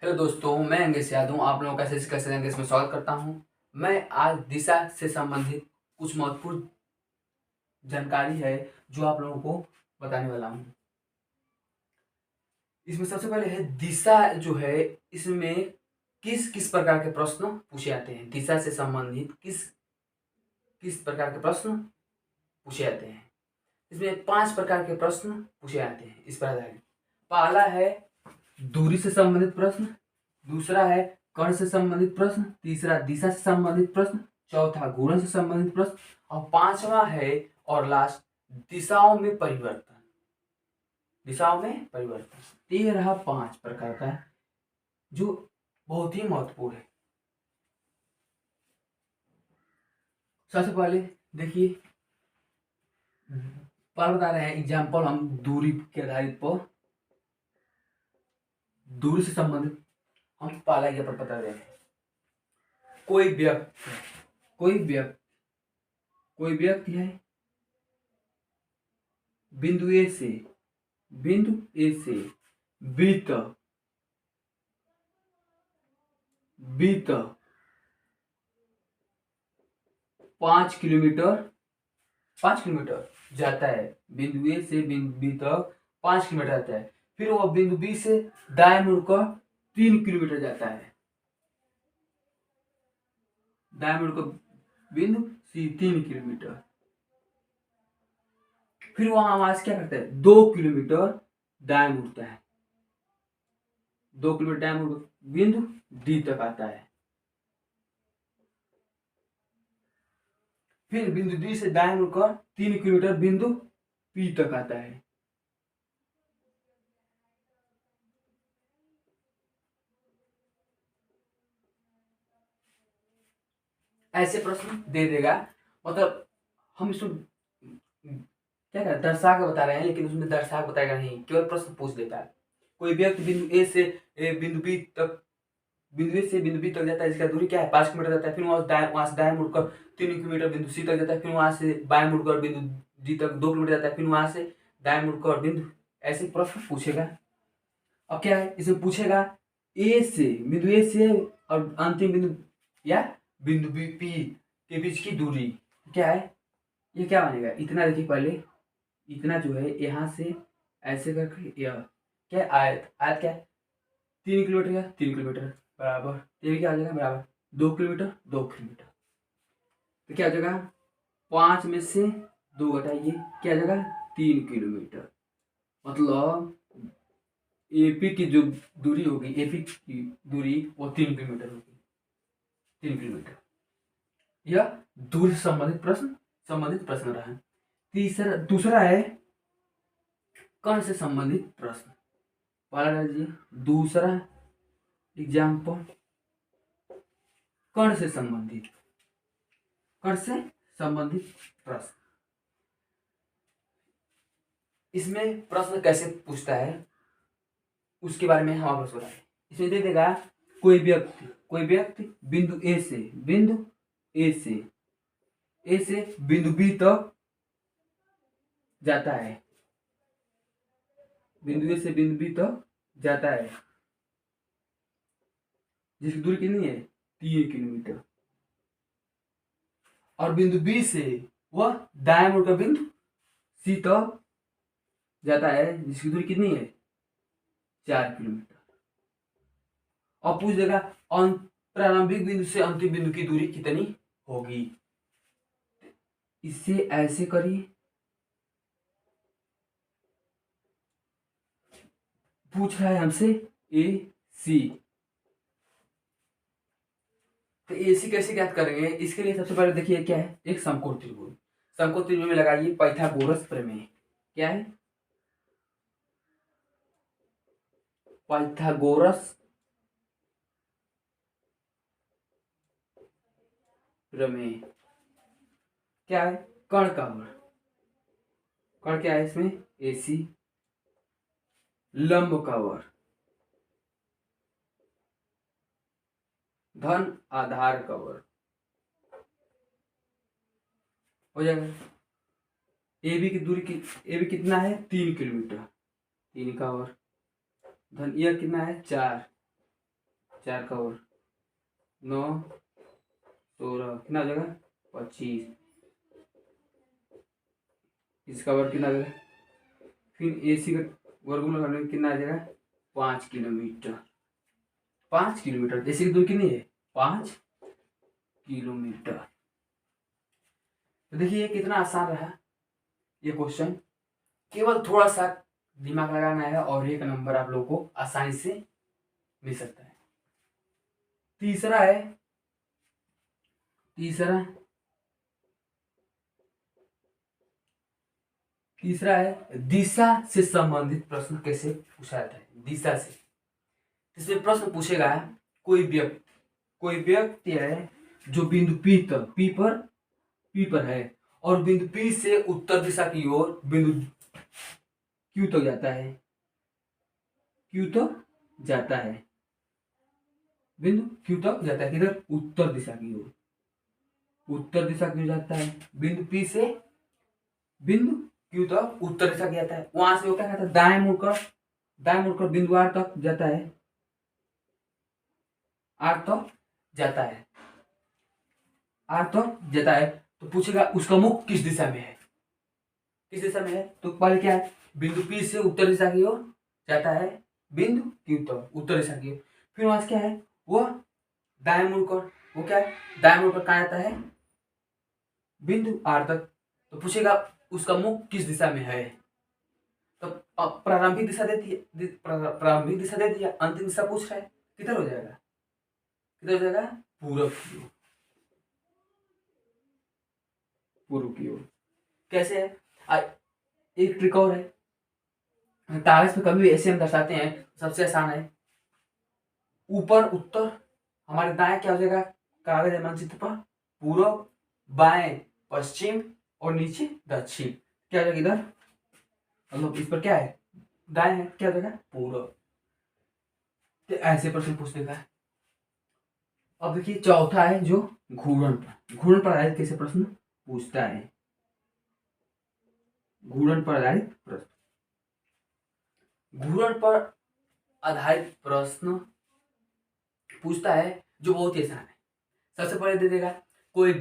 Hello दोस्तों, मैं अंगेश यादव आप लोगों का कैसे अंगेश में स्वागत करता हूं। मैं आज दिशा से संबंधित कुछ महत्वपूर्ण जानकारी है जो आप लोगों को बताने वाला हूं। इसमें सबसे पहले है दिशा जो है, इसमें किस किस प्रकार के प्रश्न पूछे जाते हैं। दिशा से संबंधित किस किस प्रकार के प्रश्न पूछे जाते हैं। इसमें 5 प्रकार के प्रश्न पूछे जाते हैं इस प्रकार। पहला है दूरी से संबंधित प्रश्न, दूसरा है कण से संबंधित प्रश्न, तीसरा दिशा से संबंधित प्रश्न, चौथा गुणन से संबंधित प्रश्न और पांचवा है और लास्ट दिशाओं में परिवर्तन। दिशाओं में परिवर्तन ये रहा 5 प्रकार का जो बहुत ही महत्वपूर्ण है। सबसे पहले देखिए, पर बता रहे हैं एग्जाम्पल, हम दूरी के आधारित पर दूरी से संबंधित हम पहला एग्जाम्पल बता रहे हैं। कोई व्यक्ति है बिंदु ए से बी तक 5 किलोमीटर जाता है। बिंदु ए से बिंदु बी तक 5 किलोमीटर जाता है। फिर वह बिंदु बी से दाएं मुड़कर 3 किलोमीटर जाता है। दाएं मुड़कर बिंदु सी 3 किलोमीटर। फिर वहां से क्या करता है, 2 किलोमीटर दाएं मुड़ता है। 2 किलोमीटर दाएं मुड़कर बिंदु डी तक आता है। फिर बिंदु डी से दाएं मुड़कर 3 किलोमीटर बिंदु पी तक आता है। ऐसे प्रश्न दे देगा, मतलब हम इसमें क्या कर दर्शा के बता रहे हैं, लेकिन उसमें दर्शा के बताएगा नहीं, केवल प्रश्न पूछ देता है। कोई व्यक्ति बिंदु ए से बिंदु बी तक जाता है, इसका दूरी क्या है, 5 किलोमीटर जाता है। फिर वहां से दाएं मुड़कर 3 किलोमीटर बिंदु सी तक जाता है। फिर वहां से बाएं मुड़कर बिंदु डी तक 2 किलोमीटर जाता है। फिर वहां से दाएं मुड़कर बिंदु, ऐसे प्रश्न पूछेगा। अब क्या है, इसमें पूछेगा बिंदु ए से और अंतिम बिंदु या बिंदु बी पी के बीच की दूरी क्या है। ये क्या बनेगा, इतना देखिए पहले, इतना जो है यहाँ से ऐसे करके यह क्या है, आयत क्या है, 3 किलोमीटर या 3 किलोमीटर बराबर, ये क्या हो जाएगा बराबर 2 किलोमीटर 2 किलोमीटर। तो क्या हो जाएगा, 5 में से 2 घटाइए, क्या हो जाएगा 3 किलोमीटर। मतलब एपी की जो दूरी होगी, एपी की दूरी वो 3 किलोमीटर होगी। 3 किलोमीटर यह दूरी से संबंधित प्रश्न रहा है। दूसरा है कण से संबंधित प्रश्न। पहला लीजिए, दूसरा एग्जाम्पल कण से संबंधित प्रश्न। इसमें प्रश्न कैसे पूछता है उसके बारे में हम आपको बताएं। इसमें दे देगा कोई व्यक्ति बिंदु ए से बिंदु बी तक जाता है। बिंदु ए से बिंदु बी तक जाता है, जिसकी दूरी कितनी है, 3 किलोमीटर। और बिंदु बी से वह दाएं मुड़कर बिंदु सी तक जाता है, जिसकी दूरी कितनी है, 4 किलोमीटर। और पूछ देगा प्रारंभिक बिंदु से अंतिम बिंदु की दूरी कितनी होगी। इसे ऐसे करिए, पूछ रहा है हमसे ए सी। तो ए सी कैसे ज्ञात करेंगे, इसके लिए सबसे पहले देखिए क्या है, एक समकोण त्रिभुज। समकोण त्रिभुज में लगाइए पाइथागोरस प्रमेय। क्या है, पाइथागोरस प्रमेय। क्या है, कण का वर्ग। कण क्या है इसमें, एसी। लंब का वर्ग धन आधार का वर्ग हो जाएगा। एबी की दूरी एबी कितना है, 3 किलोमीटर, 3 का वर्ग धन यह कितना है, 4 4 का और 9 16 कितना हो जाएगा 25, इसका वर्ग कितना आ जाएगा, फिर AC का वर्गमूल करने में कितना आ जाएगा 5 किलोमीटर। 5 किलोमीटर AC की दूरी कितनी है 5 किलोमीटर। तो देखिए कितना आसान रहा ये क्वेश्चन, केवल थोड़ा सा दिमाग लगाना है और एक नंबर आप लोगों को आसानी से मिल सकता है। तीसरा है दिशा से संबंधित प्रश्न कैसे पूछा जाता है। दिशा से इसमें प्रश्न पूछेगा कोई व्यक्ति है जो बिंदु P पर है और बिंदु P से उत्तर दिशा की ओर बिंदु Q तक जाता है, बिंदु Q तक जाता है, किधर उत्तर दिशा की ओर जाता है। बिंदु P से बिंदु Q तक उत्तर दिशा जाता है। वहां से वो क्या करता है दाएं मुड़कर बिंदु R तक जाता है। तो पूछेगा उसका मुख किस दिशा में है, तो पहले क्या है बिंदु P से उत्तर दिशा की ओर जाता है, बिंदु Q तक उत्तर दिशा की ओर। फिर वहां से क्या है वो दाएं मुड़कर कहाँ जाता है बिंदु R तक। तो पूछेगा उसका मुख किस दिशा में है, तो प्रारंभिक दिशा दे दिया, अंतिम दिशा पूछ रहा है, किधर हो जाएगा पूर्व की ओर। कैसे है एक ट्रिक और है, कागज पे कभी भी ऐसे हम दर्शाते हैं, सबसे आसान है ऊपर उत्तर, हमारे दाएं क्या हो जाएगा कागज है मानचित्र पर पूर्व, बाएं पश्चिम और नीचे दक्षिण, क्या हो जाएगा इधर मतलब इस पर क्या है दाएं है, क्या हो जाएगा पूर्व। तो ऐसे प्रश्न पूछने का है। अब देखिए चौथा है जो घूर्णन पर आधारित कैसे प्रश्न पूछता है। घूर्णन पर आधारित प्रश्न पूछता है जो बहुत ही आसान है। सबसे पहले दे देगा कोई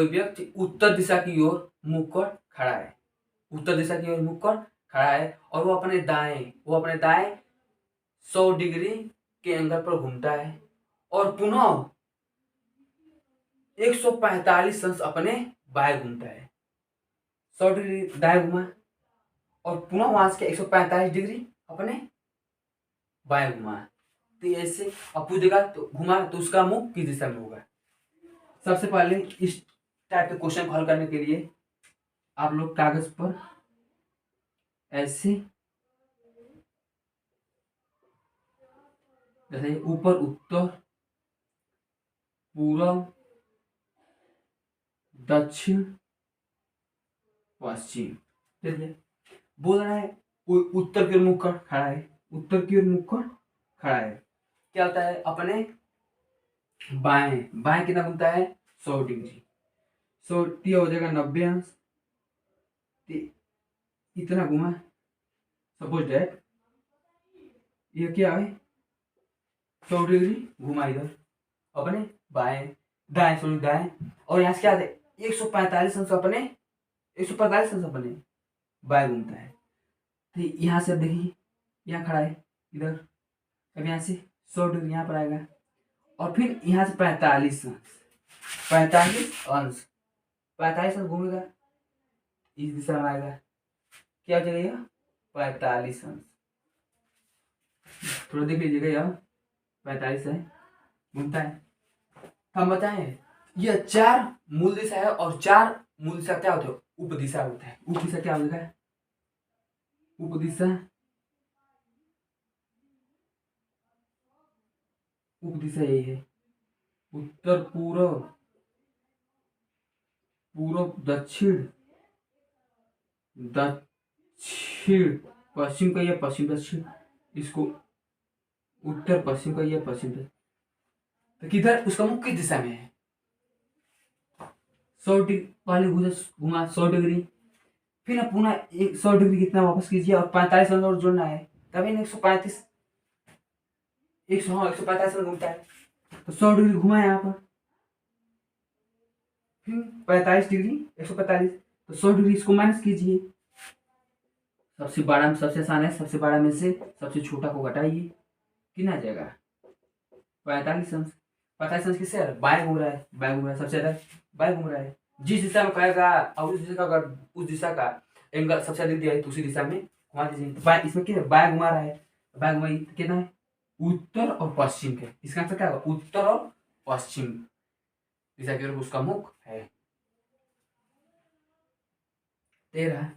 व्यक्ति उत्तर दिशा की ओर मुख कर खड़ा है, और वो अपने दाएं 100 डिग्री के एंगल पर घूमता है और पुनः 145 अंश अपने बाएं घूमता है। 100 डिग्री दाएं घुमा और पुनः वहां से 145 डिग्री अपने बाएं घुमा। तो ऐसे अब पूछेगा तो घुमा तो उसका मुख किस दिशा में होगा। सबसे पहले इस टाइप के क्वेश्चन को हल करने के लिए आप लोग कागज पर ऐसे जैसे ऊपर उत्तर पूर्व दक्षिण पश्चिम, चलिए बोल रहा है कोई उत्तर की ओर मुख कर खड़ा है, क्या होता है अपने बाएं कितना घूमता है 100 डिग्री, 100 हो जाएगा 90 अंश, इतना घुमा सपोज डेट ये क्या है 100 डिग्री घुमा इधर अपने दाएं और यहाँ से क्या है 145 अंश अपने बाएं घूमता है। तो यहाँ से देखिए यहाँ खड़ा है इधर, अब यहाँ से 100 डिग्री यहाँ पर आएगा और फिर यहाँ से 45 अंश घूमेगा इस दिशा में आएगा, क्या हो जाएगा 45 अंश। थोड़ा देख लीजिएगा यह 45 है घूमता है। हम बताएं यह 4 मूल दिशा है और 4 मूल दिशा क्या होता है उपदिशा होता है। उपदिशा क्या होता है उपदिशा यही है उत्तर पूर्व दक्षिण पश्चिम का यह पश्चिम दक्षिण, इसको उत्तर पश्चिम का यह पश्चिम दक्षिण। तो किधर उसका मुख किस दिशा में है 100 डिग्री पहले घुमा 100 डिग्री, फिर पुनः 100 डिग्री कितना वापस कीजिए और 45 अंश और जोड़ना है तभी 135 145 में घूमता है, तो 100 डिग्री घुमा यहाँ पर, 45 डिग्री, 145, तो 100 डिग्री इसको माइनस कीजिए। सबसे बड़ा में सबसे आसान है, सबसे बड़ा में से सबसे छोटा को घटाइए, कितना आ जाएगा 45 अंश। 45 अंश किससे है, बाएं घूम रहा है, बाएं घूम रहा है, सबसे ज्यादा बाएं घूम रहा है। जिस दिशा में कहेगा और उस दिशा का, अगर उस दिशा का एंगल सबसे अधिक दिया है तो उसी दिशा में घुमा दीजिए। तो बाएं, इसमें क्या है, बाएं घुमा रहा है, बाएं घुमाइए तो कितना है, उत्तर और पश्चिम के, इसका आंसर क्या होगा, उत्तर और पश्चिम दिशा की ओर उसका मुख है। 13